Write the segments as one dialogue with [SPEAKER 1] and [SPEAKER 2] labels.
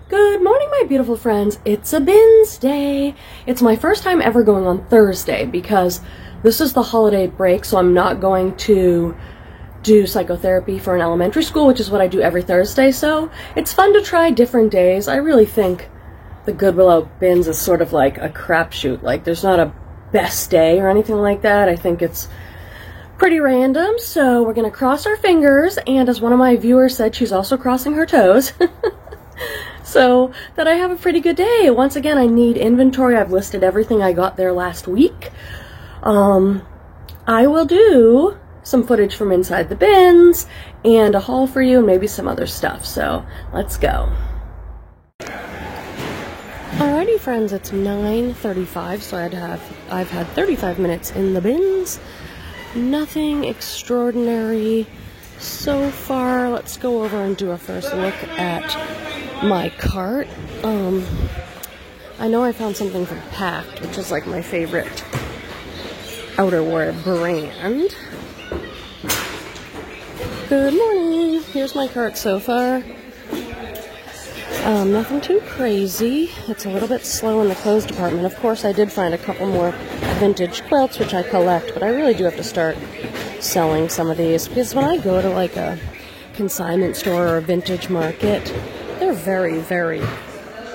[SPEAKER 1] Good morning, my beautiful friends. It's a bins day. It's my first time ever going on Thursday because this is the holiday break, so I'm not going to do psychotherapy for an elementary school, which is what I do every Thursday, so it's fun to try different days. I really think the Goodwillow bins is sort of like a crapshoot. Like, there's not a best day or anything like that. I think it's pretty random, so we're gonna cross our fingers, and as one of my viewers said, she's also crossing her toes. So that I have a pretty good day. Once again, I need inventory. I've listed everything I got there last week. I will do some footage from inside the bins and a haul for you and maybe some other stuff. So let's go. Alrighty friends, it's 9:35, so I've had 35 minutes in the bins. Nothing extraordinary so far. Let's go over and do a first look at my cart. I know I found something from Pact, which is like my favorite outerwear brand. Good morning. Here's my cart so far. Nothing too crazy. It's a little bit slow in the clothes department. Of course, I did find a couple more vintage quilts, which I collect, but I really do have to start selling some of these because when I go to like a consignment store or a vintage market, they're very, very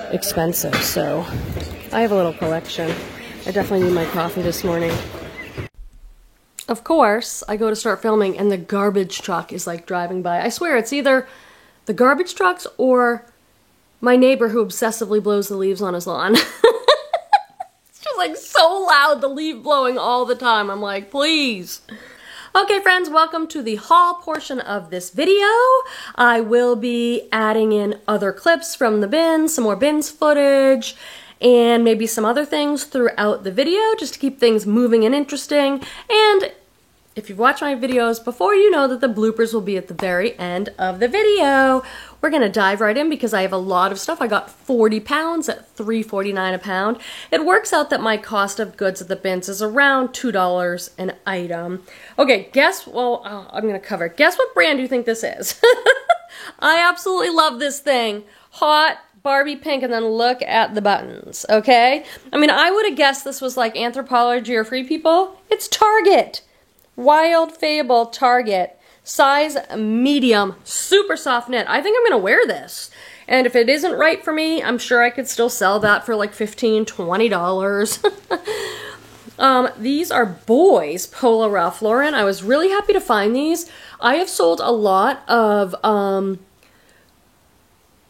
[SPEAKER 1] expensive, so I have a little collection. I definitely need my coffee this morning. Of course, I go to start filming and the garbage truck is like driving by. I swear it's either the garbage trucks or my neighbor who obsessively blows the leaves on his lawn. It's just like so loud, the leaf blowing all the time. I'm like, please. Okay friends, welcome to the haul portion of this video. I will be adding in other clips from the bins, some more bins footage, and maybe some other things throughout the video just to keep things moving and interesting. And if you've watched my videos before, you know that the bloopers will be at the very end of the video. We're gonna dive right in because I have a lot of stuff. I got 40 pounds at $3.49 a pound. It works out that my cost of goods at the bins is around $2 an item. Okay, I'm gonna cover it. Guess what brand do you think this is? I absolutely love this thing. Hot Barbie pink, and then look at the buttons, okay? I mean, I would have guessed this was like Anthropologie or Free People. It's Target. Wild Fable Target. Size medium, super soft knit. I think I'm gonna wear this. And if it isn't right for me, I'm sure I could still sell that for like $15, $20. These are boys Polo Ralph Lauren. I was really happy to find these. I have sold a lot of,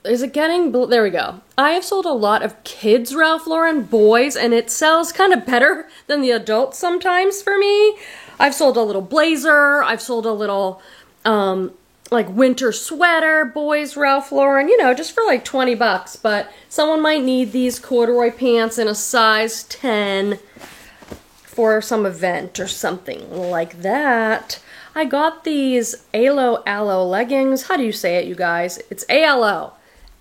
[SPEAKER 1] there we go. I have sold a lot of kids Ralph Lauren boys, and it sells kind of better than the adults sometimes for me. I've sold a little blazer, I've sold a little, like winter sweater, boys Ralph Lauren, you know, just for like 20 bucks, but someone might need these corduroy pants in a size 10 for some event or something like that. I got these aloe leggings. How do you say it, you guys? It's A-L-O.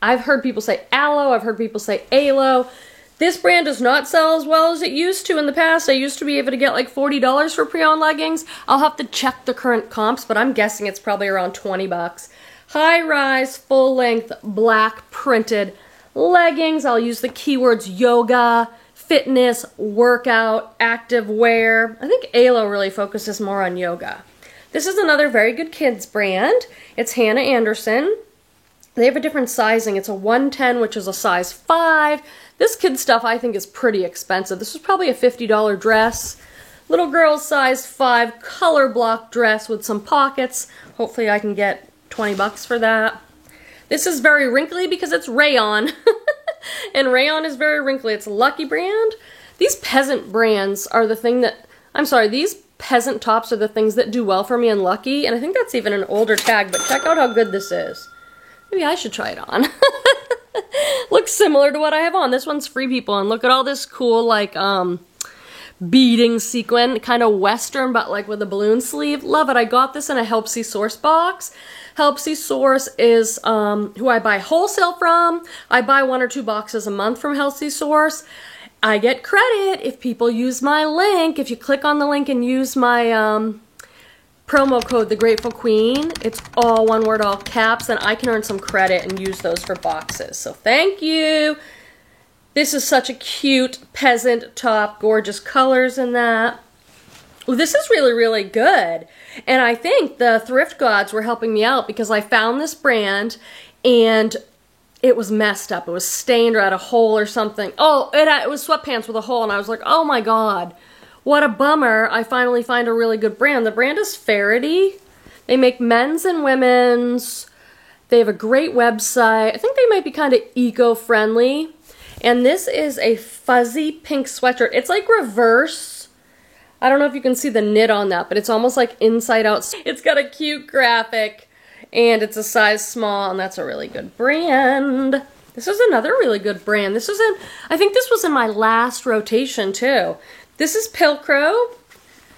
[SPEAKER 1] I've heard people say aloe, I've heard people say aloe. This brand does not sell as well as it used to in the past. I used to be able to get like $40 for pre-owned leggings. I'll have to check the current comps, but I'm guessing it's probably around 20 bucks. High-rise, full-length, black printed leggings. I'll use the keywords yoga, fitness, workout, active wear. I think aloe really focuses more on yoga. This is another very good kids brand. It's Hannah Anderson. They have a different sizing. It's a 110, which is a size 5. This kid stuff I think is pretty expensive. This was probably a $50 dress. Little girl's size 5 color block dress with some pockets. Hopefully I can get 20 bucks for that. This is very wrinkly because it's rayon. And rayon is very wrinkly. It's a Lucky brand. These peasant brands are the thing that, these peasant tops are the things that do well for me in Lucky. And I think that's even an older tag, but check out how good this is. Maybe I should try it on. Looks similar to what I have on. This one's Free People, and look at all this cool, like, beading sequin, kind of Western, but like with a balloon sleeve. Love it. I got this in a Helpsy Source box. Helpsy Source is who I buy wholesale from. I buy 1 or 2 boxes a month from Helpsy Source. I get credit if people use my link. If you click on the link and use my promo code The Grateful Queen. It's all one word, all caps, and I can earn some credit and use those for boxes. So thank you. This is such a cute peasant top, gorgeous colors in that. Ooh, this is really, really good. And I think the thrift gods were helping me out because I found this brand and it was messed up. It was stained or had a hole or something. Oh, it was sweatpants with a hole, and I was like, oh my god, what a bummer. I finally find a really good brand. The brand is Faherty. They make men's and women's. They have a great website. I think they might be kind of eco-friendly. And this is a fuzzy pink sweatshirt. It's like reverse. I don't know if you can see the knit on that, but it's almost like inside out. It's got a cute graphic, and it's a size small, and that's a really good brand. This is another really good brand. This is in, I think this was in my last rotation too. This is Pilcrow,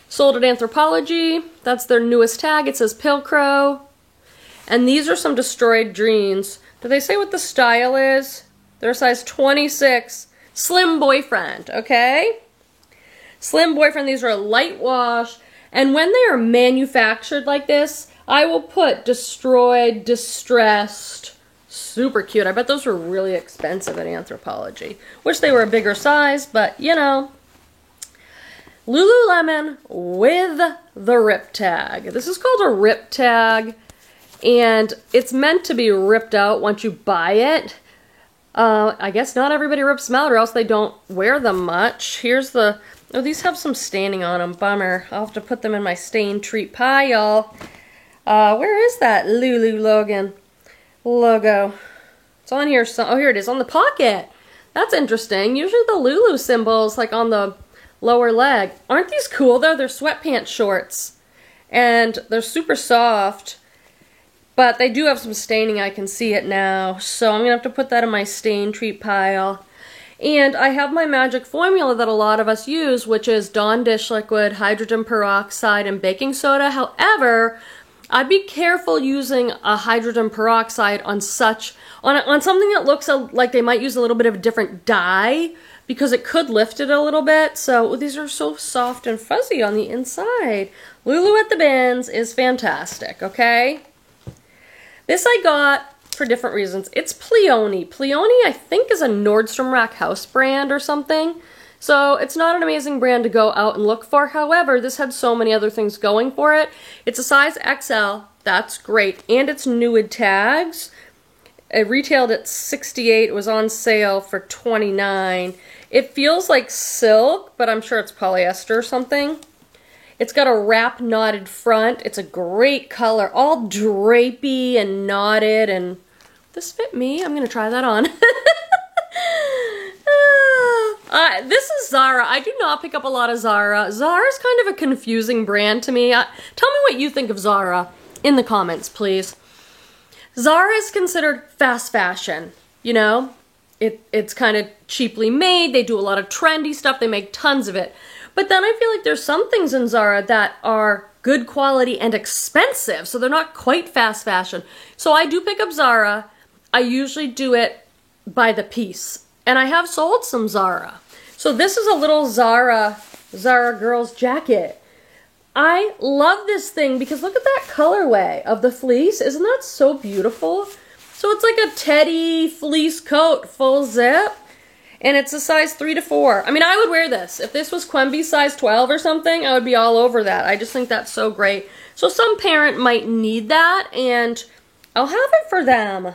[SPEAKER 1] sold at Anthropologie. That's their newest tag. It says Pilcrow. And these are some destroyed jeans. Do they say what the style is? They're size 26. Slim Boyfriend, okay? Slim Boyfriend, these are a light wash. And when they are manufactured like this, I will put destroyed, distressed, super cute. I bet those were really expensive at Anthropologie. Wish they were a bigger size, but you know. Lululemon with the rip tag. This is called a rip tag, and it's meant to be ripped out once you buy it. I guess not everybody rips them out, or else they don't wear them much. Here's the, oh, these have some staining on them. Bummer. I'll have to put them in my stain treat pile. Where is that Lulu logo? It's on here. Oh, here it is on the pocket. That's interesting. Usually the Lulu symbol's like on the lower leg. Aren't these cool though? They're sweatpants shorts and they're super soft, but they do have some staining. I can see it now, so I'm gonna have to put that in my stain treat pile. And I have my magic formula that a lot of us use, which is Dawn dish liquid, hydrogen peroxide, and baking soda. However, I'd be careful using a hydrogen peroxide on something that looks like they might use a little bit of a different dye, because it could lift it a little bit. So these are so soft and fuzzy on the inside. Lulu at the Bins is fantastic, okay? This I got for different reasons. It's Pleony. Pleony, I think, is a Nordstrom Rack house brand or something. So it's not an amazing brand to go out and look for. However, this had so many other things going for it. It's a size XL. That's great. And it's Nuud tags. It retailed at $68. It was on sale for $29. It feels like silk, but I'm sure it's polyester or something. It's got a wrap knotted front. It's a great color, all drapey and knotted. And this fit me. I'm gonna try that on. This is Zara. I do not pick up a lot of Zara. Zara's kind of a confusing brand to me. Tell me what you think of Zara in the comments, please. Zara is considered fast fashion, you know? It's kind of cheaply made. They do a lot of trendy stuff. They make tons of it. But then I feel like there's some things in Zara that are good quality and expensive, so they're not quite fast fashion. So I do pick up Zara. I usually do it by the piece. And I have sold some Zara. So this is a little Zara girl's jacket. I love this thing because look at that colorway of the fleece. Isn't that so beautiful? So it's like a teddy fleece coat, full zip, and it's a size 3 to 4. I mean, I would wear this. If this was Quemby's size 12 or something, I would be all over that. I just think that's so great. So some parent might need that, and I'll have it for them.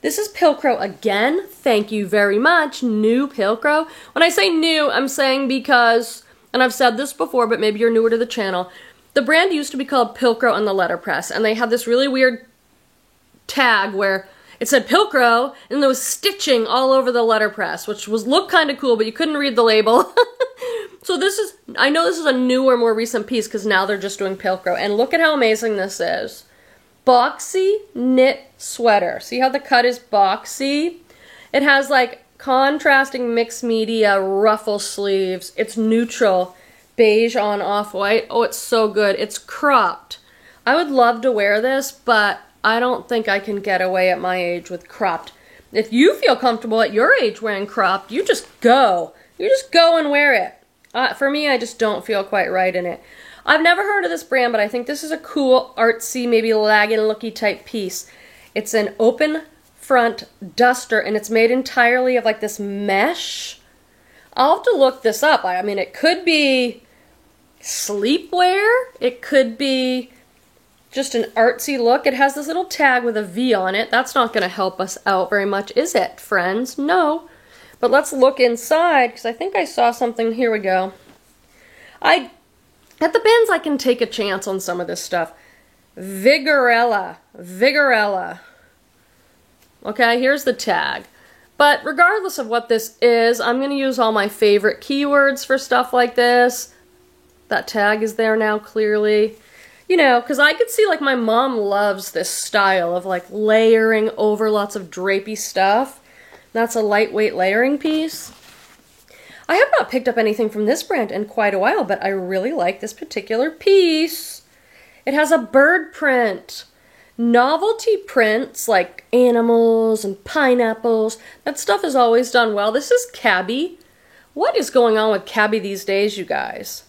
[SPEAKER 1] This is Pilcrow again. Thank you very much, new Pilcrow. When I say new, I'm saying because, and I've said this before, but maybe you're newer to the channel, the brand used to be called Pilcrow and the Letterpress, and they had this really weird tag where it said Pilcrow and there was stitching all over the letterpress, which looked kind of cool, but you couldn't read the label. So this is, I know this is a newer, more recent piece because now they're just doing Pilcrow, and look at how amazing this is. Boxy knit sweater. See how the cut is boxy? It has like contrasting mixed media ruffle sleeves. It's neutral, beige on off-white. Oh, it's so good. It's cropped. I would love to wear this, but I don't think I can get away at my age with cropped. If you feel comfortable at your age wearing cropped, you just go. You just go and wear it. For me, I just don't feel quite right in it. I've never heard of this brand, but I think this is a cool, artsy, maybe lagging-looky type piece. It's an open front duster, and it's made entirely of like this mesh. I'll have to look this up. I mean, it could be sleepwear. It could be just an artsy look. It has this little tag with a V on it. That's not going to help us out very much, is it, friends? No. But let's look inside, because I think I saw something. Here we go. At the bins, I can take a chance on some of this stuff. Vigorella. Vigorella. Okay, here's the tag. But regardless of what this is, I'm going to use all my favorite keywords for stuff like this. That tag is there now, clearly. You know, because I could see, like, my mom loves this style of, like, layering over lots of drapey stuff. That's a lightweight layering piece. I have not picked up anything from this brand in quite a while, but I really like this particular piece. It has a bird print. Novelty prints like animals and pineapples, that stuff is always done well. This is Cabby. What is going on with Cabby these days, you guys?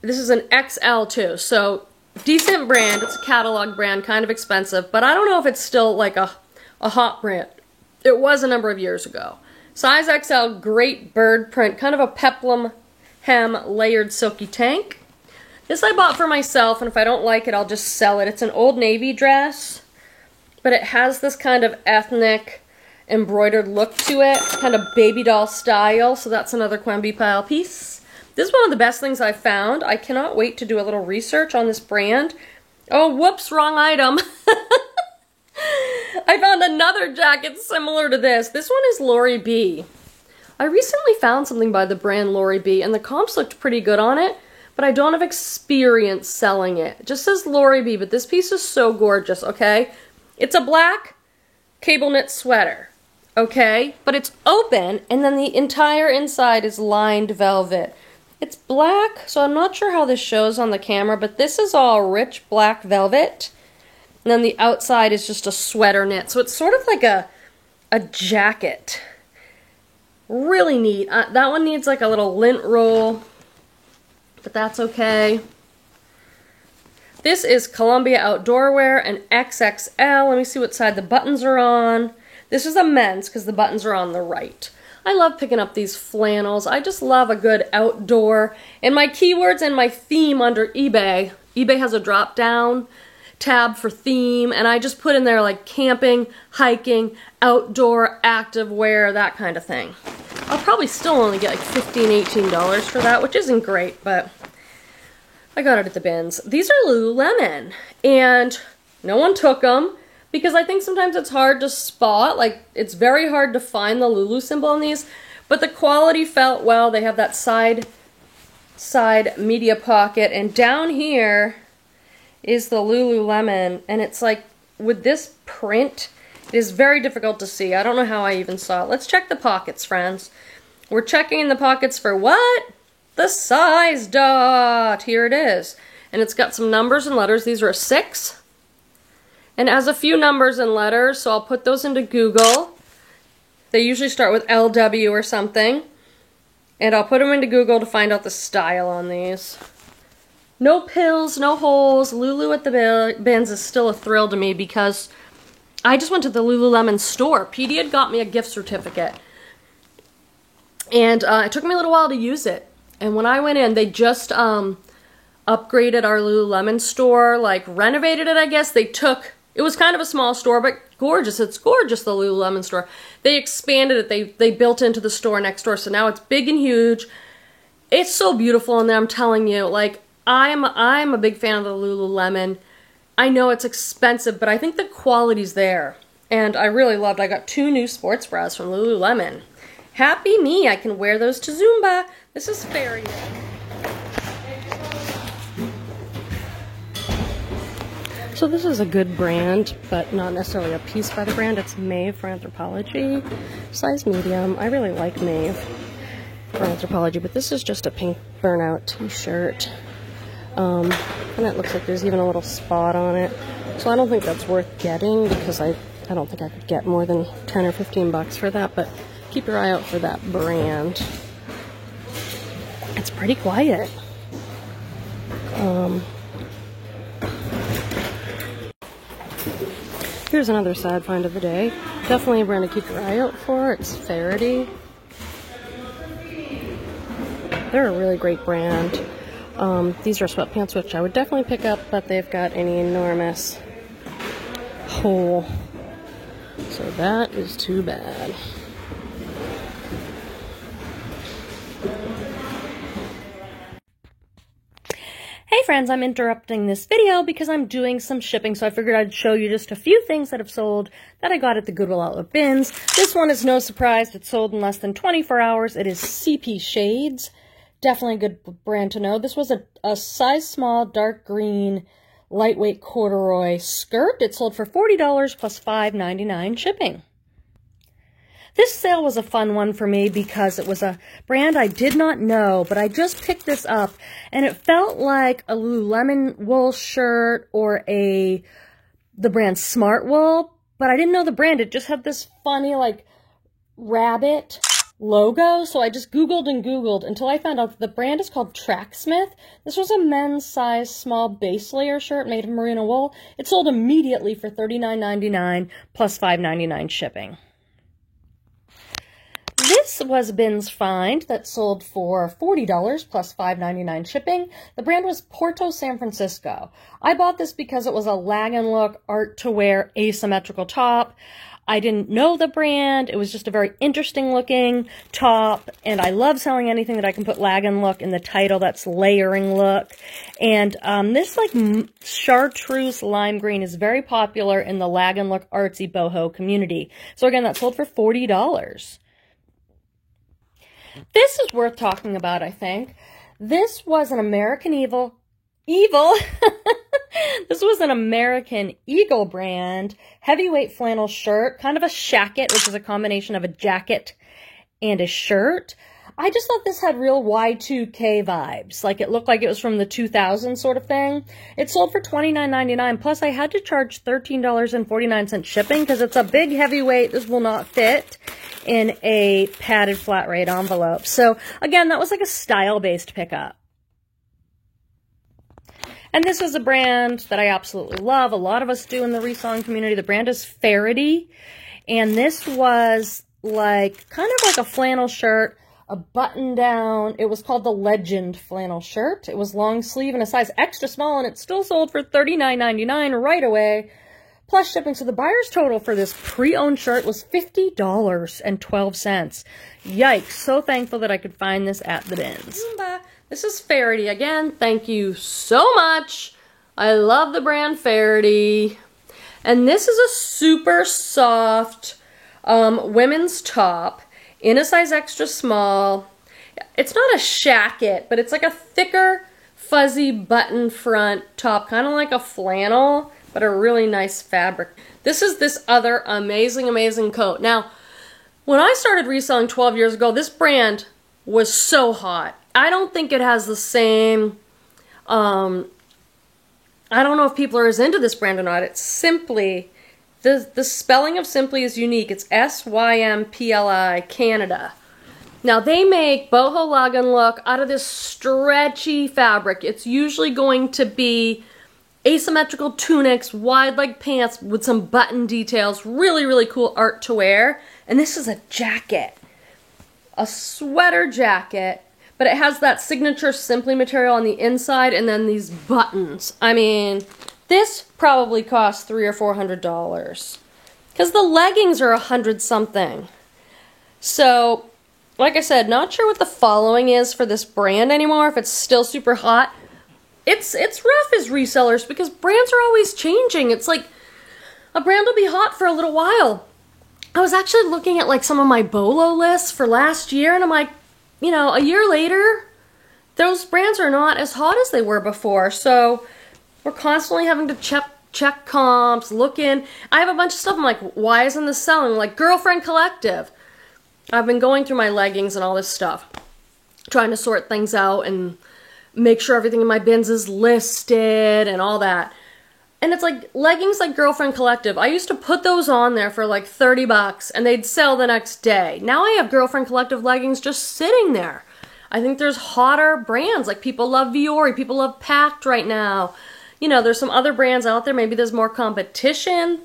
[SPEAKER 1] This is an XL too, so decent brand. It's a catalog brand, kind of expensive, but I don't know if it's still like a hot brand. It was a number of years ago. Size XL, great bird print, kind of a peplum hem layered silky tank. This I bought for myself, and if I don't like it, I'll just sell it. It's an Old Navy dress, but it has this kind of ethnic embroidered look to it, kind of baby doll style, so that's another Quimby Pile piece. This is one of the best things I've found. I cannot wait to do a little research on this brand. Oh, whoops, wrong item. I found another jacket similar to this. This one is Lori B. I recently found something by the brand Lori B, and the comps looked pretty good on it, but I don't have experience selling it. It just says Lori B, but this piece is so gorgeous, okay? It's a black cable knit sweater, okay? But it's open, and then the entire inside is lined velvet. It's black, so I'm not sure how this shows on the camera, but this is all rich black velvet. And then the outside is just a sweater knit. So it's sort of like a jacket. Really neat. That one needs like a little lint roll, but that's okay. This is Columbia Outdoor Wear, an XXL. Let me see what side the buttons are on. This is a men's because the buttons are on the right. I love picking up these flannels. I just love a good outdoor. And my keywords and my theme under eBay. eBay has a drop-down tab for theme, and I just put in there like camping, hiking, outdoor, active wear, that kind of thing. I'll probably still only get like $15, $18 for that, which isn't great, but I got it at the bins. These are Lululemon, and no one took them because I think sometimes it's hard to spot. Like, it's very hard to find the Lulu symbol on these, but the quality felt well. They have that side media pocket, and down here is the Lululemon, and it's like, with this print, it is very difficult to see. I don't know how I even saw it. Let's check the pockets, friends. We're checking in the pockets for what? The size dot. Here it is. And it's got some numbers and letters. These are a 6. And it has a few numbers and letters, so I'll put those into Google. They usually start with LW or something. And I'll put them into Google to find out the style on these. No pills, no holes. Lulu at the bins is still a thrill to me because I just went to the Lululemon store. PD had got me a gift certificate. And it took me a little while to use it. And when I went in, they just upgraded our Lululemon store, like renovated it, I guess. It was kind of a small store, but gorgeous. It's gorgeous, the Lululemon store. They expanded it. They built into the store next door, so now it's big and huge. It's so beautiful in there, I'm telling you. Like, I'm a big fan of the Lululemon. I know it's expensive, but I think the quality's there. And I really loved it. I got 2 new sports bras from Lululemon. Happy me, I can wear those to Zumba. This is fairy. So this is a good brand, but not necessarily a piece by the brand. It's Maeve for Anthropologie, size medium. I really like Maeve for Anthropologie, but this is just a pink burnout t-shirt. And it looks like there's even a little spot on it. So I don't think that's worth getting because I don't think I could get more than 10 or 15 bucks for that, but keep your eye out for that brand. It's pretty quiet. Here's another sad find of the day. Definitely a brand to keep your eye out for. It's Faherty. They're a really great brand. These are sweatpants, which I would definitely pick up, but they've got an enormous hole. So that is too bad. Hey friends, I'm interrupting this video because I'm doing some shipping, so I figured I'd show you just a few things that have sold that I got at the Goodwill Outlet bins. This one is no surprise. It sold in less than 24 hours. It is CP Shades. Definitely a good brand to know. This was a size small, dark green, lightweight corduroy skirt. It sold for $40 plus $5.99 shipping. This sale was a fun one for me because it was a brand I did not know, but I just picked this up, and it felt like a Lululemon wool shirt or the brand Smart Wool, but I didn't know the brand. It just had this funny, like, rabbit logo, so I just Googled and Googled until I found out that the brand is called Tracksmith. This was a men's size small base layer shirt made of merino wool. It sold immediately for $39.99 plus $5.99 shipping. This was a bins find that sold for $40 plus $5.99 shipping. The brand was Porto San Francisco. I bought this because it was a Lag & Look art to wear asymmetrical top. I didn't know the brand. It was just a very interesting looking top, and I love selling anything that I can put Lag & Look in the title. That's layering look. And this like chartreuse lime green is very popular in the Lag & Look artsy boho community. So again, that sold for $40. This is worth talking about, I think. This was an American Eagle. This was an American Eagle brand heavyweight flannel shirt, kind of a shacket, which is a combination of a jacket and a shirt. I just thought this had real Y2K vibes. Like, it looked like it was from the 2000s sort of thing. It sold for $29.99, plus I had to charge $13.49 shipping because it's a big heavyweight. This will not fit in a padded flat rate envelope. So, again, that was like a style-based pickup. And this is a brand that I absolutely love. A lot of us do in the reselling community. The brand is Faherty. And this was like, kind of like a flannel shirt, a button down. It was called the Legend flannel shirt. It was long sleeve and a size extra small, and it still sold for $39.99 right away, plus shipping. So the buyer's total for this pre-owned shirt was $50.12. Yikes. So thankful that I could find this at the bins. This is Faherty again. Thank you so much. I love the brand Faherty. And this is a super soft women's top in a size extra small. It's not a shacket, but it's like a thicker, fuzzy button front top, kind of like a flannel, but a really nice fabric. This is this other amazing, amazing coat. Now, when I started reselling 12 years ago, this brand was so hot. I don't think it has the same, I don't know if people are as into this brand or not. It's Simply, the spelling of Simply is unique. It's S-Y-M-P-L-I, Canada. Now, they make boho Lag & Look out of this stretchy fabric. It's usually going to be asymmetrical tunics, wide leg pants with some button details. Really, really cool art to wear. And this is a jacket. A sweater jacket. But it has that signature Simply material on the inside and then these buttons. I mean, this probably cost $300 or $400 because the leggings are $100-something. So, like I said, not sure what the following is for this brand anymore, if it's still super hot. It's rough as resellers because brands are always changing. It's like a brand will be hot for a little while. I was actually looking at like some of my BOLO lists for last year, and I'm like, you know, a year later, those brands are not as hot as they were before. So we're constantly having to check comps, look in. I have a bunch of stuff. I'm like, why isn't this selling? Like Girlfriend Collective. I've been going through my leggings and all this stuff, trying to sort things out and make sure everything in my bins is listed and all that. And it's like leggings like Girlfriend Collective. I used to put those on there for like $30 and they'd sell the next day. Now I have Girlfriend Collective leggings just sitting there. I think there's hotter brands, like people love Vuori, people love Pact right now. You know, there's some other brands out there, maybe there's more competition,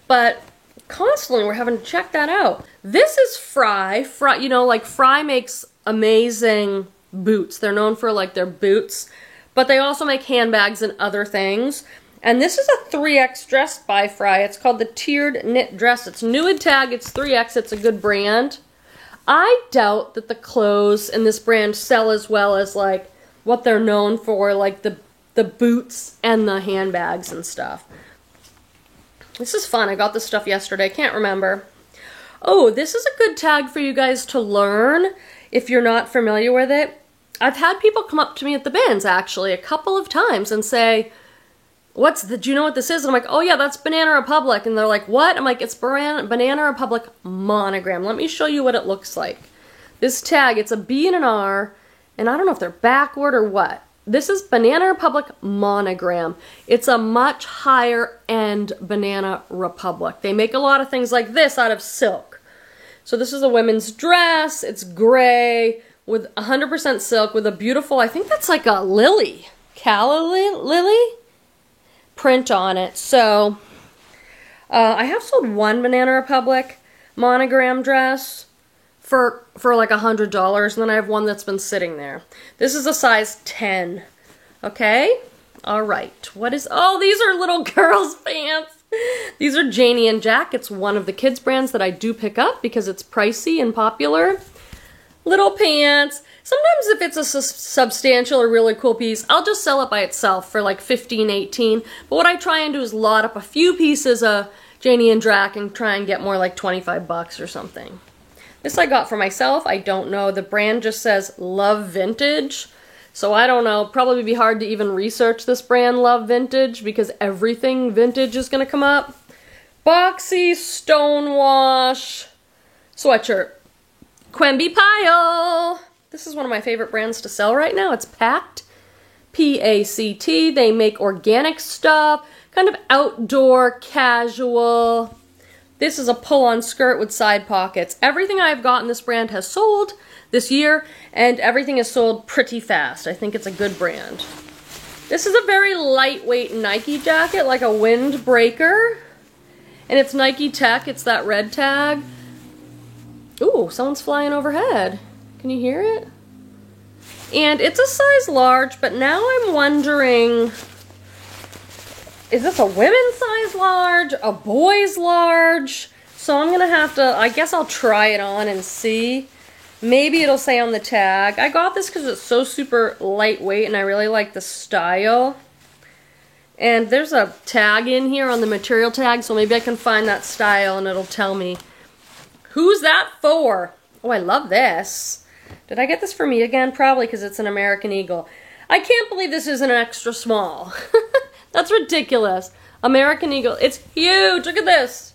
[SPEAKER 1] but constantly we're having to check that out. This is Frye. Frye, you know, like Frye makes amazing boots. They're known for like their boots, but they also make handbags and other things. And this is a 3X dress by Frye. It's called the Tiered Knit Dress. It's new in tag, it's 3X, it's a good brand. I doubt that the clothes in this brand sell as well as like what they're known for, like the boots and the handbags and stuff. This is fun. I got this stuff yesterday. Can't remember. Oh, this is a good tag for you guys to learn if you're not familiar with it. I've had people come up to me at the bins actually a couple of times and say, do you know what this is? And I'm like, oh yeah, that's Banana Republic. And they're like, what? I'm like, it's Banana Republic monogram. Let me show you what it looks like. This tag, it's a B and an R, and I don't know if they're backward or what. This is Banana Republic monogram. It's a much higher end Banana Republic. They make a lot of things like this out of silk. So this is a women's dress. It's gray with 100% silk with a beautiful, I think that's like a lily, calla lily print on it. So I have sold one Banana Republic monogram dress for like $100, and then I have one that's been sitting there. This is a size 10. Okay? Alright. Oh, these are little girls' pants. These are Janie and Jack. It's one of the kids' brands that I do pick up because it's pricey and popular. Little pants. Sometimes if it's a substantial or really cool piece, I'll just sell it by itself for like $15, $18. But what I try and do is lot up a few pieces of Janie and Jack and try and get more like 25 bucks or something. This I got for myself. I don't know. The brand just says Love Vintage. So I don't know. Probably be hard to even research this brand Love Vintage because everything vintage is going to come up. Boxy Stonewash sweatshirt. Quemby Pile. This is one of my favorite brands to sell right now. It's Pact. P-A-C-T. They make organic stuff. Kind of outdoor, casual. This is a pull-on skirt with side pockets. Everything I've got in this brand has sold this year, and everything is sold pretty fast. I think it's a good brand. This is a very lightweight Nike jacket, like a windbreaker. And it's Nike Tech. It's that red tag. Ooh, someone's flying overhead. Can you hear it? And it's a size large, but now I'm wondering, is this a women's size large, a boy's large? So I'm gonna have to, I guess I'll try it on and see. Maybe it'll say on the tag. I got this because it's so super lightweight and I really like the style. And there's a tag in here on the material tag, so maybe I can find that style and it'll tell me. Who's that for? Oh, I love this. Did I get this for me again? Probably because it's an American Eagle. I can't believe this isn't an extra small. That's ridiculous. American Eagle. It's huge. Look at this.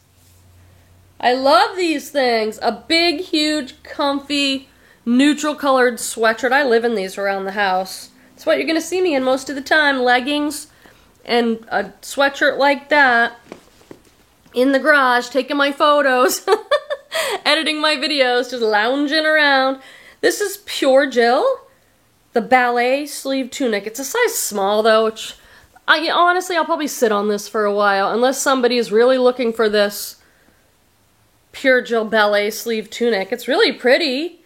[SPEAKER 1] I love these things. A big, huge, comfy, neutral colored sweatshirt. I live in these around the house. It's what you're going to see me in most of the time. Leggings and a sweatshirt like that in the garage, taking my photos, editing my videos, just lounging around. This is Pure Jill, the ballet sleeve tunic. It's a size small though, which honestly I'll probably sit on this for a while unless somebody is really looking for this Pure Jill ballet sleeve tunic. It's really pretty,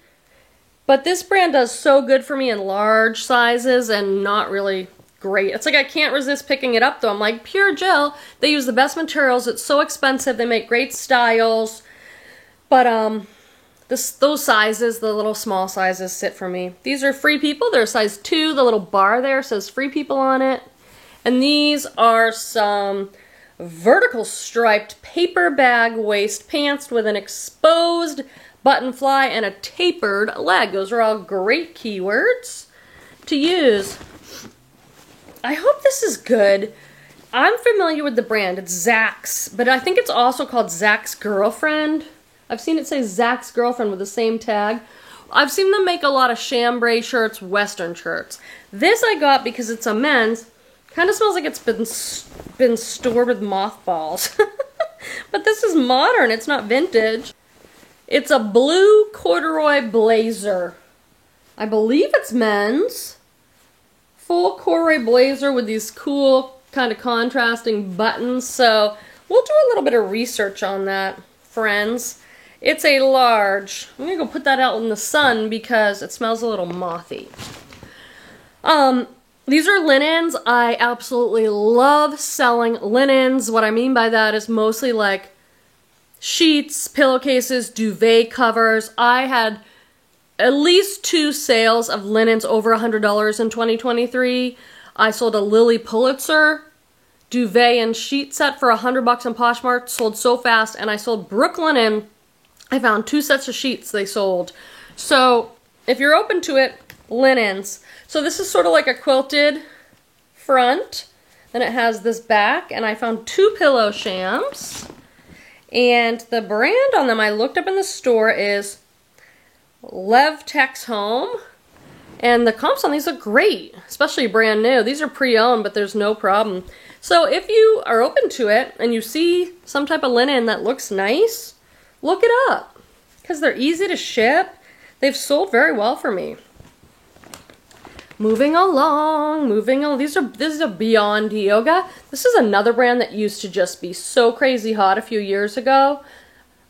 [SPEAKER 1] but this brand does so good for me in large sizes and not really great. It's like I can't resist picking it up though. I'm like, Pure Jill, they use the best materials. It's so expensive. They make great styles, but those sizes, the little small sizes, sit for me. These are Free People. They're size 2. The little bar there says Free People on it. And these are some vertical striped paper bag waist pants with an exposed button fly and a tapered leg. Those are all great keywords to use. I hope this is good. I'm familiar with the brand. It's Zach's, but I think it's also called Zach's Girlfriend. I've seen it say Zach's Girlfriend with the same tag. I've seen them make a lot of chambray shirts, western shirts. This I got because it's a men's. Kind of smells like it's been stored with mothballs. But this is modern. It's not vintage. It's a blue corduroy blazer. I believe it's men's. Full corduroy blazer with these cool kind of contrasting buttons. So we'll do a little bit of research on that, friends. It's a large. I'm gonna go put that out in the sun because it smells a little mothy. These are linens. I absolutely love selling linens. What I mean by that is mostly like sheets, pillowcases, duvet covers. I had at least 2 sales of linens over $100 in 2023. I sold a Lily Pulitzer duvet and sheet set for $100 in Poshmark. Sold so fast. And I sold Brooklinen. I found 2 sets of sheets they sold. So if you're open to it, linens. So this is sort of like a quilted front. Then it has this back. And I found 2 pillow shams. And the brand on them I looked up in the store is Levtex Home. And the comps on these look great, especially brand new. These are pre-owned, but there's no problem. So if you are open to it and you see some type of linen that looks nice, look it up because they're easy to ship. They've sold very well for me. Moving along. This is a Beyond Yoga. This is another brand that used to just be so crazy hot a few years ago.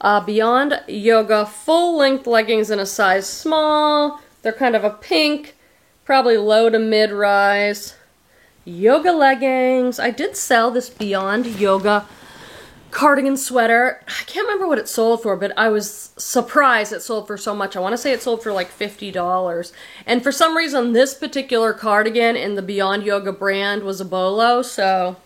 [SPEAKER 1] Beyond Yoga full-length leggings in a size small. They're kind of a pink, probably low to mid-rise. Yoga leggings. I did sell this Beyond Yoga cardigan sweater. I can't remember what it sold for, but I was surprised it sold for so much. I want to say it sold for like $50. And for some reason, this particular cardigan in the Beyond Yoga brand was a bolo, so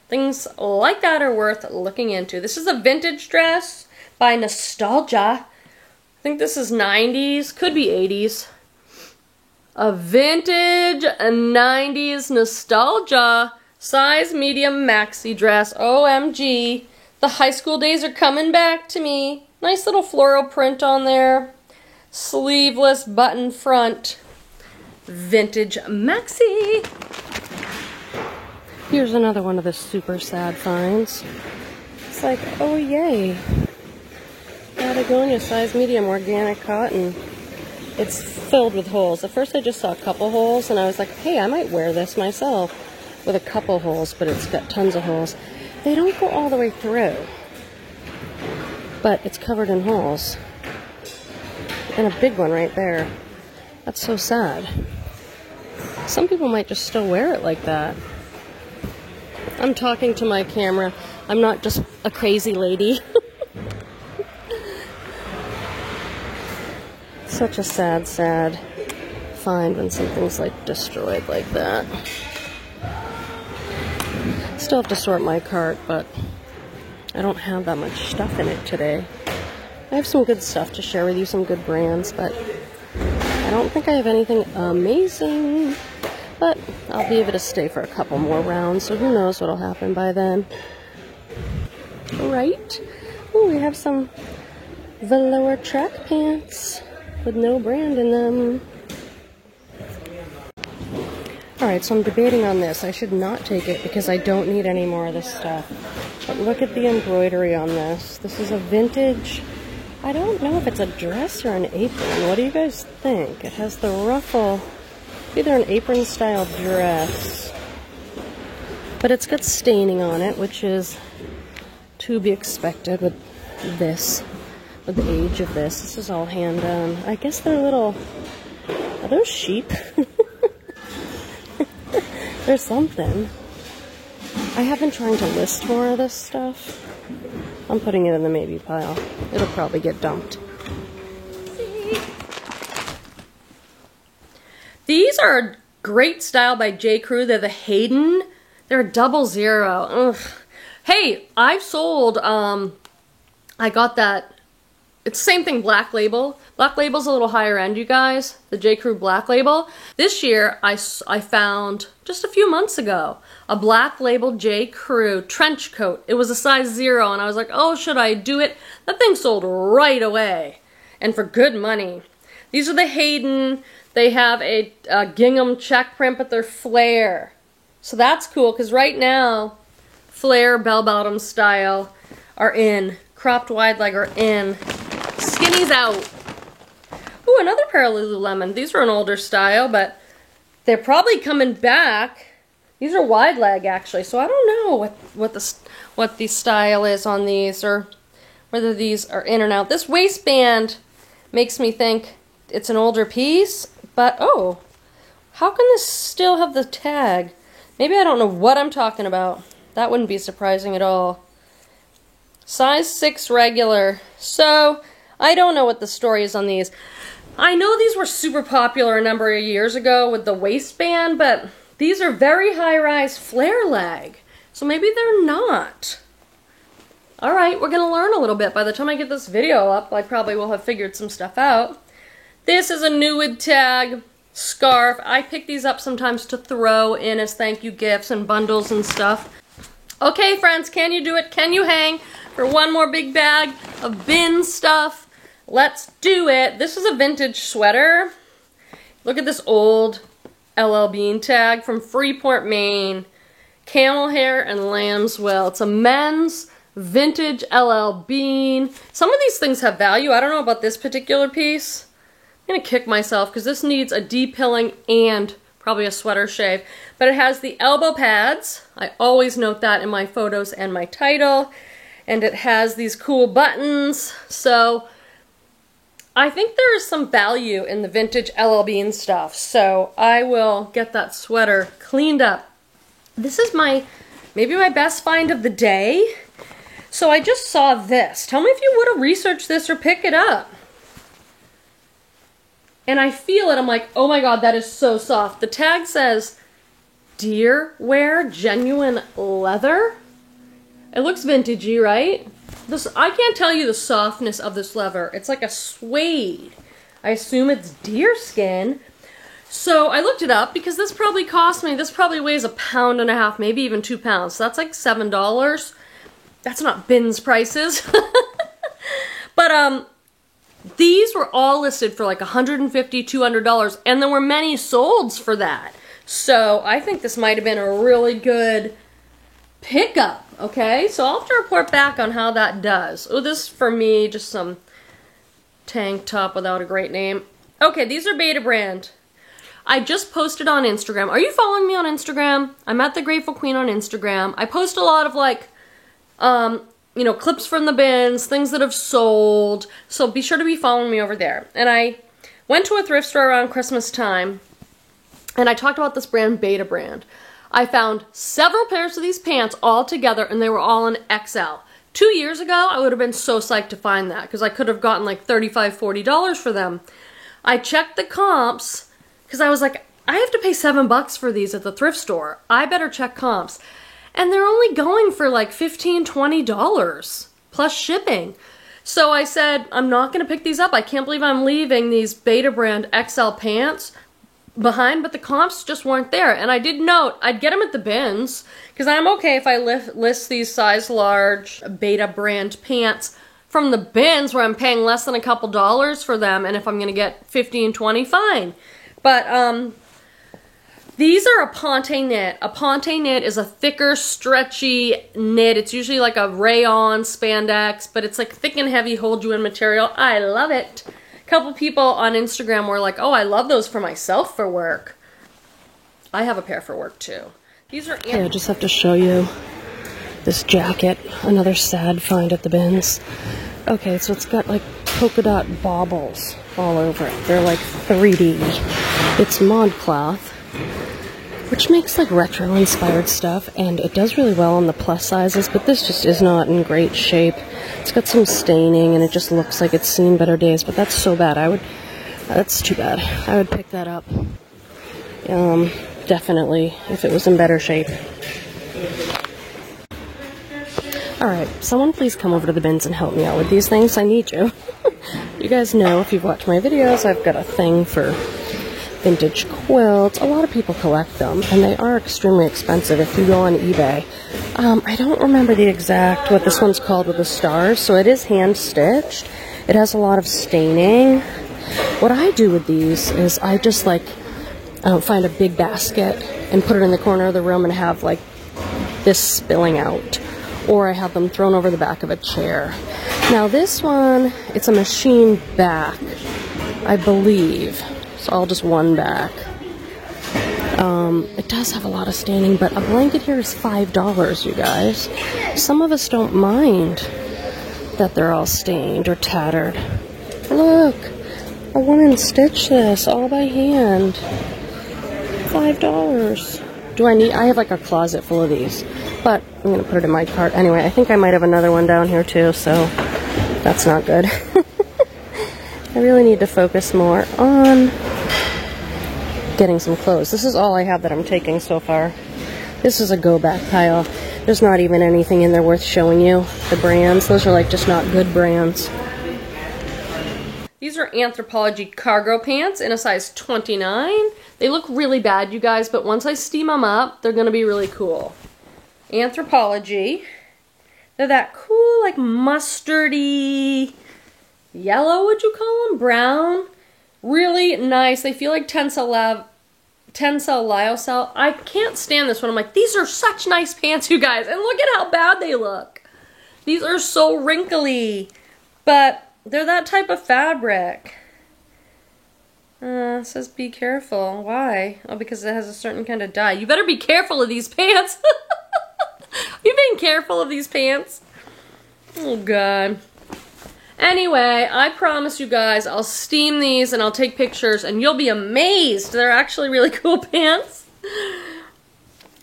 [SPEAKER 1] things like that are worth looking into. This is a vintage dress by Nostalgia. I think this is 90s, could be 80s. A vintage 90s Nostalgia size medium maxi dress. OMG. The high school days are coming back to me. Nice little floral print on there. Sleeveless button front. Vintage maxi. Here's another one of the super sad finds. It's like, oh yay. Patagonia size medium organic cotton. It's filled with holes. At first I just saw a couple holes and I was like, hey, I might wear this myself with a couple holes, but it's got tons of holes. They don't go all the way through, but it's covered in holes. And a big one right there. That's so sad. Some people might just still wear it like that. I'm talking to my camera. I'm not just a crazy lady. Such a sad, sad find when something's like destroyed like that. Still have to sort my cart, but I don't have that much stuff in it today. I have some good stuff to share with you, some good brands, but I don't think I have anything amazing. But I'll be able to stay for a couple more rounds, so who knows what'll happen by then. Alright. Oh, we have some velour track pants with no brand in them. Alright, so I'm debating on this. I should not take it because I don't need any more of this stuff. But look at the embroidery on this. This is a vintage, I don't know if it's a dress or an apron. What do you guys think? It has the ruffle, either an apron style dress. But it's got staining on it, which is to be expected with this, with the age of this. This is all hand done. I guess they're little, are those sheep? There's something. I have been trying to list more of this stuff. I'm putting it in the maybe pile. It'll probably get dumped. These are a great style by J. Crew. They're the Hayden. They're a 00. Ugh. Hey, I've sold, I got that. It's the same thing, Black Label. Black Label's a little higher end, you guys. The J. Crew Black Label. This year, I found, just a few months ago, a Black Label J. Crew trench coat. It was a size 0, and I was like, oh, should I do it? That thing sold right away, and for good money. These are the Hayden. They have a gingham check print, but they're flare. So that's cool, because right now, flare bell-bottom style are in. Cropped wide leg are in. Skinny's out. Ooh, another pair of Lululemon. These are an older style, but they're probably coming back. These are wide leg actually, so I don't know what the style is on these or whether these are in or out. This waistband makes me think it's an older piece, but oh, how can this still have the tag? Maybe I don't know what I'm talking about. That wouldn't be surprising at all. Size 6 regular. So, I don't know what the story is on these. I know these were super popular a number of years ago with the waistband, but these are very high-rise flare leg. So maybe they're not. Alright, we're going to learn a little bit. By the time I get this video up, I probably will have figured some stuff out. This is a Nuud tag scarf. I pick these up sometimes to throw in as thank you gifts and bundles and stuff. Okay, friends, can you do it? Can you hang for one more big bag of bin stuff? Let's do it. This is a vintage sweater. Look at this old LL Bean tag from Freeport, Maine. Camel hair and lamb's wool. It's a men's vintage LL Bean. Some of these things have value. I don't know about this particular piece. I'm gonna kick myself because this needs a de-pilling and probably a sweater shave. But it has the elbow pads. I always note that in my photos and my title. And it has these cool buttons. So I think there is some value in the vintage LL Bean stuff. So I will get that sweater cleaned up. This is maybe my best find of the day. So I just saw this. Tell me if you would have researched this or pick it up. And I feel it. I'm like, oh my god, that is so soft. The tag says deer wear, genuine leather. It looks vintagey, right? I can't tell you the softness of this leather. It's like a suede. I assume it's deer skin. So I looked it up because this probably cost me, this probably weighs 1.5 pounds, maybe even 2 pounds. So that's like $7. That's not bins prices. But these were all listed for like $150, $200, and there were many solds for that. So I think this might have been a really good pickup, okay? So I'll have to report back on how that does. Oh, this for me, just some tank top without a great name. Okay, these are Betabrand. I just posted on Instagram. Are you following me on Instagram? I'm at The Grateful Queen on Instagram. I post a lot of like, you know, clips from the bins, things that have sold. So be sure to be following me over there. And I went to a thrift store around Christmas time, and I talked about this brand, Betabrand. I found several pairs of these pants all together, and they were all in XL. 2 years ago, I would have been so psyched to find that, because I could have gotten like $35, $40 for them. I checked the comps, because I was like, I have to pay $7 for these at the thrift store. I better check comps. And they're only going for like $15, $20, plus shipping. So I said, I'm not going to pick these up. I can't believe I'm leaving these Betabrand XL pants behind, but the comps just weren't there. And I did note, I'd get them at the bins, because I'm okay if I list these size large Betabrand pants from the bins where I'm paying less than a couple dollars for them, and if I'm going to get 15, 20, fine. But these are a Ponte knit. A Ponte knit is a thicker, stretchy knit. It's usually like a rayon spandex, but it's like thick and heavy, hold you in material. I love it. A couple people on Instagram were like, oh, I love those for myself for work. I have a pair for work too. These are... Okay, I just have to show you this jacket. Another sad find at the bins. Okay, so it's got like polka dot baubles all over it. They're like 3D. It's ModCloth, which makes like retro inspired stuff, and it does really well on the plus sizes, but this just is not in great shape. It's got some staining and it just looks like it's seen better days, but that's so bad. That's too bad. I would pick that up. Definitely, if it was in better shape. Alright, someone please come over to the bins and help me out with these things. I need you. You guys know, if you've watched my videos, I've got a thing for vintage quilts. A lot of people collect them, and they are extremely expensive if you go on eBay. I don't remember the exact, what this one's called with the stars, so it is hand-stitched. It has a lot of staining. What I do with these is I just like find a big basket and put it in the corner of the room and have like this spilling out. Or I have them thrown over the back of a chair. Now this one, it's a machine back I believe. It's all just one back. It does have a lot of staining, but a blanket here is $5, you guys. Some of us don't mind that they're all stained or tattered. Look, a woman stitched this all by hand. $5. I have like a closet full of these, but I'm gonna put it in my cart. Anyway, I think I might have another one down here too, so that's not good. I really need to focus more on getting some clothes. This is all I have that I'm taking so far. This is a go back pile. There's not even anything in there worth showing you. The brands, those are like just not good brands. These are Anthropologie cargo pants in a size 29. They look really bad, you guys, but once I steam them up, they're gonna be really cool. Anthropologie. They're that cool, like mustardy yellow, would you call them? Brown. Really nice. They feel like Tencel Lyocell. I can't stand this one. I'm like, these are such nice pants, you guys. And look at how bad they look. These are so wrinkly. But they're that type of fabric. It says be careful. Why? Oh, because it has a certain kind of dye. You better be careful of these pants. You being careful of these pants? Oh, God. Anyway, I promise you guys I'll steam these and I'll take pictures and you'll be amazed. They're actually really cool pants.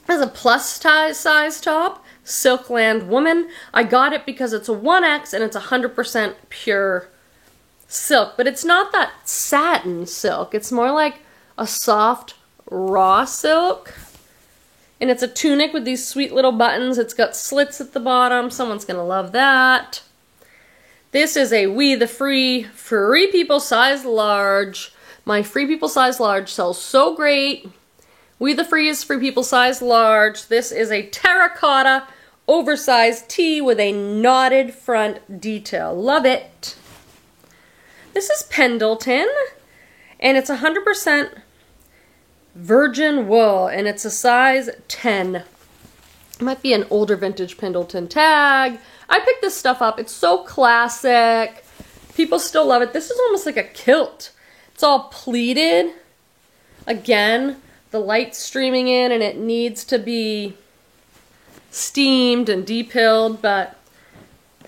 [SPEAKER 1] There's a plus size top, Silkland Woman. I got it because it's a 1X and it's 100% pure silk. But it's not that satin silk. It's more like a soft, raw silk. And it's a tunic with these sweet little buttons. It's got slits at the bottom. Someone's going to love that. This is a We the Free People size large. My Free People size large sells so great. We the Free is Free People size large. This is a terracotta oversized tee with a knotted front detail. Love it. This is Pendleton, and it's 100% virgin wool, and it's a size 10. It might be an older vintage Pendleton tag. I picked this stuff up. It's so classic. People still love it. This is almost like a kilt. It's all pleated. Again, the light's streaming in and it needs to be steamed and depilled, but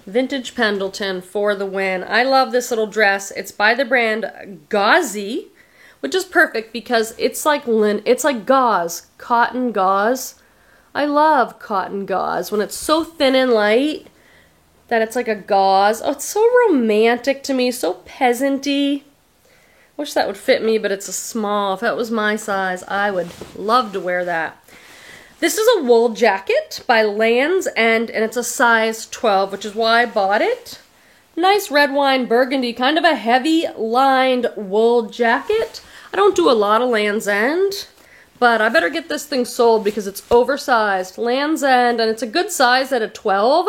[SPEAKER 1] vintage Pendleton for the win. I love this little dress. It's by the brand Gauzy, which is perfect because it's like gauze, cotton gauze. I love cotton gauze when it's so thin and light that it's like a gauze. Oh, it's so romantic to me, so peasant-y. Wish that would fit me, but it's a small. If that was my size, I would love to wear that. This is a wool jacket by Lands' End, and it's a size 12, which is why I bought it. Nice red wine burgundy, kind of a heavy lined wool jacket. I don't do a lot of Lands' End, but I better get this thing sold because it's oversized. Lands' End, and it's a good size at a 12.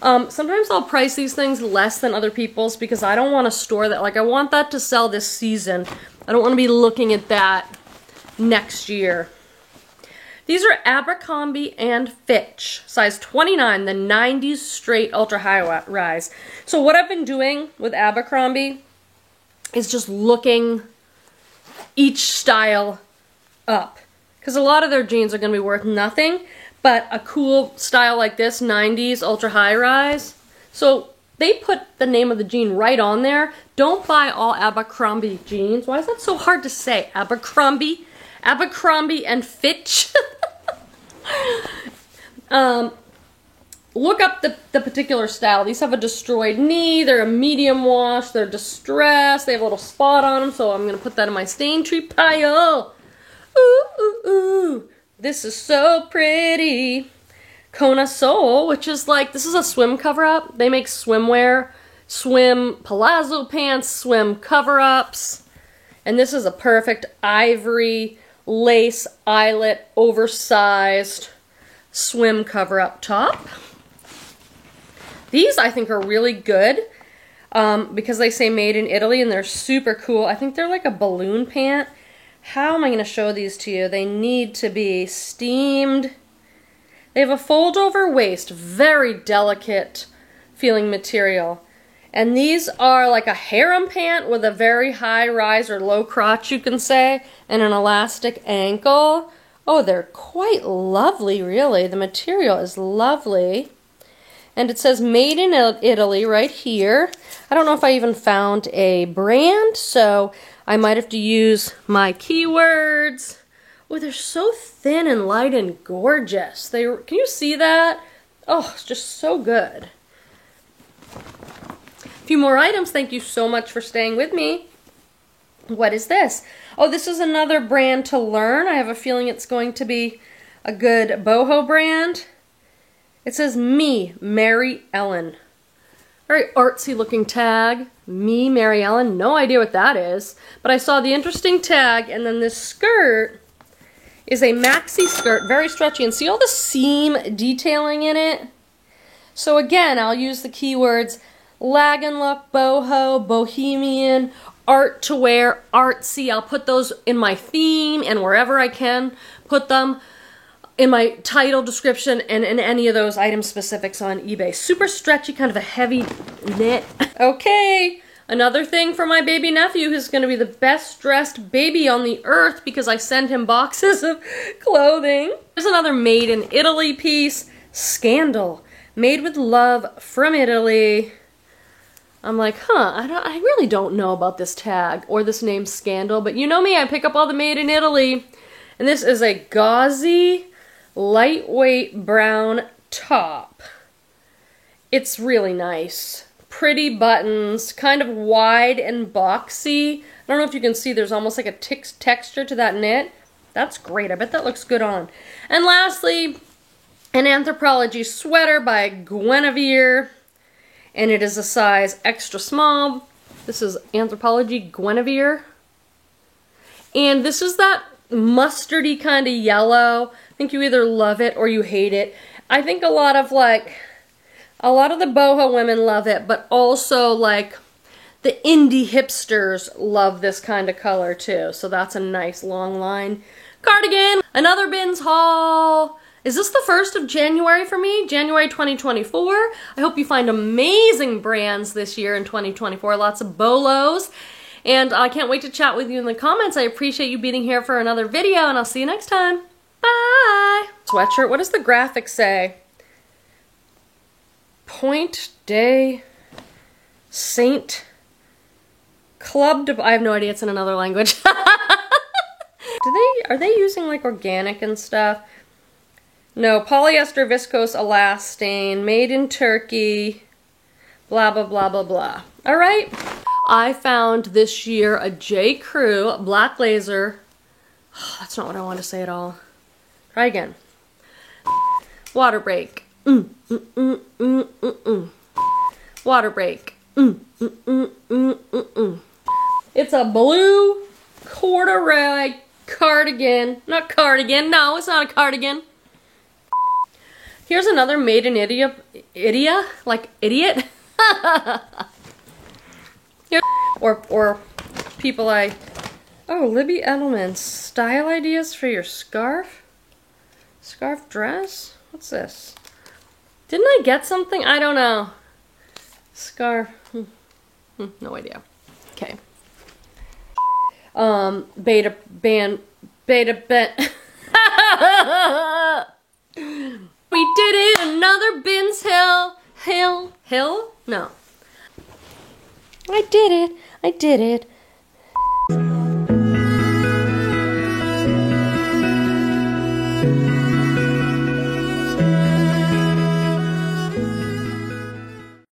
[SPEAKER 1] Sometimes I'll price these things less than other people's because I don't want to store that. Like, I want that to sell this season. I don't want to be looking at that next year. These are Abercrombie and Fitch, size 29, the 90s straight ultra high rise. So what I've been doing with Abercrombie is just looking each style up. Because a lot of their jeans are going to be worth nothing. But a cool style like this, 90s ultra high rise. So they put the name of the jean right on there. Don't buy all Abercrombie jeans. Why is that so hard to say? Abercrombie? Abercrombie and Fitch. Look up the particular style. These have a destroyed knee. They're a medium wash. They're distressed. They have a little spot on them. So I'm going to put that in my stain tree pile. Ooh, ooh, ooh. This is so pretty. Kona Soul, which is like, this is a swim cover-up. They make swimwear, swim palazzo pants, swim cover-ups. And this is a perfect ivory lace eyelet oversized swim cover-up top. These I think are really good because they say made in Italy and they're super cool. I think they're like a balloon pant. How am I going to show these to you? They need to be steamed. They have a fold-over waist, very delicate feeling material. And these are like a harem pant with a very high rise or low crotch, you can say, and an elastic ankle. Oh, they're quite lovely, really. The material is lovely. And it says made in Italy right here. I don't know if I even found a brand, so I might have to use my keywords. Oh, they're so thin and light and gorgeous. Can you see that? Oh, it's just so good. A few more items. Thank you so much for staying with me. What is this? Oh, this is another brand to learn. I have a feeling it's going to be a good boho brand. It says Me, Mary Ellen. Very artsy looking tag. Me, Mary Ellen. No idea what that is. But I saw the interesting tag, and then this skirt is a maxi skirt, very stretchy. And see all the seam detailing in it? So again, I'll use the keywords Lagan look, boho, bohemian, art to wear, artsy. I'll put those in my theme and wherever I can put them in my title description and in any of those item specifics on eBay. Super stretchy, kind of a heavy knit. Okay, another thing for my baby nephew who's going to be the best dressed baby on the earth because I send him boxes of clothing. There's another made in Italy piece, Scandal. Made with love from Italy. I'm like, I really don't know about this tag or this name Scandal, but you know me, I pick up all the made in Italy. And this is a gauzy, lightweight brown top. It's really nice. Pretty buttons, kind of wide and boxy. I don't know if you can see, there's almost like a texture to that knit. That's great. I bet that looks good on. And lastly, an Anthropologie sweater by Guinevere. And it is a size extra small. This is Anthropologie Guinevere. And this is that mustardy kind of yellow. I think you either love it or you hate it. I think a lot of the boho women love it, but also like the indie hipsters love this kind of color too. So that's a nice long line cardigan. Another bins haul. Is this the 1st of January for me? January 2024. I hope you find amazing brands this year in 2024. Lots of bolos. And I can't wait to chat with you in the comments. I appreciate you being here for another video, and I'll see you next time. Bye! Sweatshirt. What does the graphic say? Point de Saint Club de... I have no idea. It's in another language. Are they using like organic and stuff? No, polyester viscose elastane, made in Turkey, blah, blah, blah, blah, blah. All right. I found this year a J. Crew black laser. That's not what I want to say at all. Try again. Water break. Water break. It's a blue corduroy cardigan. Not cardigan. No, it's not a cardigan. Here's another made in Idia, like idiot. or people oh, Libby Edelman, style ideas for your scarf? Scarf dress? What's this? Didn't I get something? I don't know. Scarf, no idea. Okay. Beta Ben. We did it! Another bins hill? No. I did it.